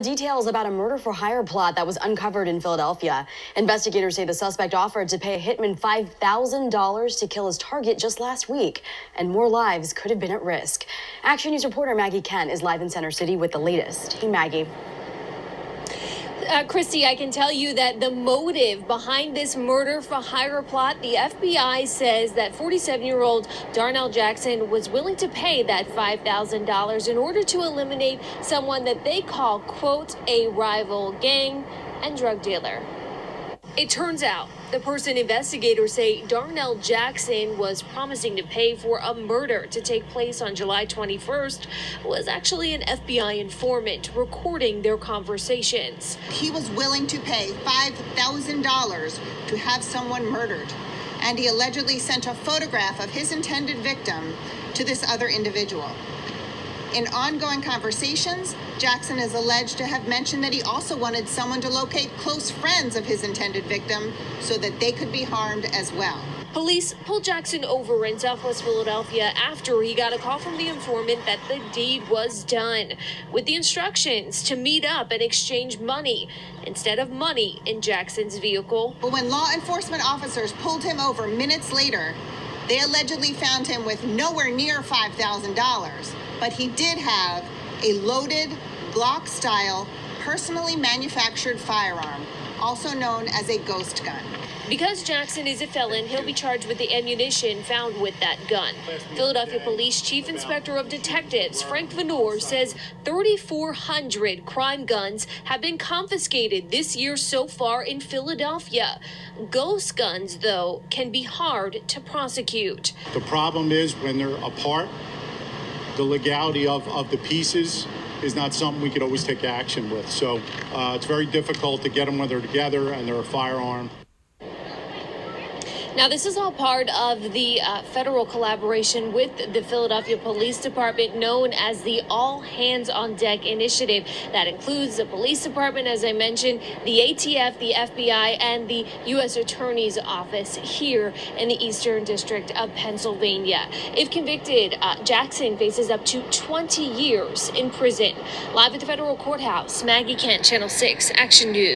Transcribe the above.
Details about a murder-for-hire plot that was uncovered in Philadelphia. Investigators say the suspect offered to pay a hitman $5,000 to kill his target just last week, and more lives could have been at risk. Action News reporter Maggie Kent is live in Center City with the latest. Hey, Maggie. Christy, I can tell you that the motive behind this murder-for-hire plot, the FBI says that 47-year-old Darnell Jackson was willing to pay that $5,000 in order to eliminate someone that they call, quote, a rival gang and drug dealer. It turns out the person investigators say Darnell Jackson was promising to pay for a murder to take place on July 21st was actually an FBI informant recording their conversations. He was willing to pay $5,000 to have someone murdered, and he allegedly sent a photograph of his intended victim to this other individual. In ongoing conversations, Jackson is alleged to have mentioned that he also wanted someone to locate close friends of his intended victim so that they could be harmed as well. Police pulled Jackson over in Southwest Philadelphia after he got a call from the informant that the deed was done, with the instructions to meet up and exchange money instead of money in Jackson's vehicle. But when law enforcement officers pulled him over minutes later, they allegedly found him with nowhere near $5,000. But he did have a loaded Glock-style, personally manufactured firearm, also known as a ghost gun. Because Jackson is a felon, he'll be charged with the ammunition found with that gun. Philadelphia Police Chief Inspector of Detectives Frank Venor says 3,400 crime guns have been confiscated this year so far in Philadelphia. Ghost guns, though, can be hard to prosecute. The problem is when they're apart, the legality of the pieces is not something we could always take action with. So it's very difficult to get them when they're together and they're a firearm. Now, this is all part of the federal collaboration with the Philadelphia Police Department known as the All Hands on Deck initiative. That includes the police department, as I mentioned, the ATF, the FBI, and the U.S. Attorney's Office here in the Eastern District of Pennsylvania. If convicted, Jackson faces up to 20 years in prison. Live at the federal courthouse, Maggie Kent, Channel 6, Action News.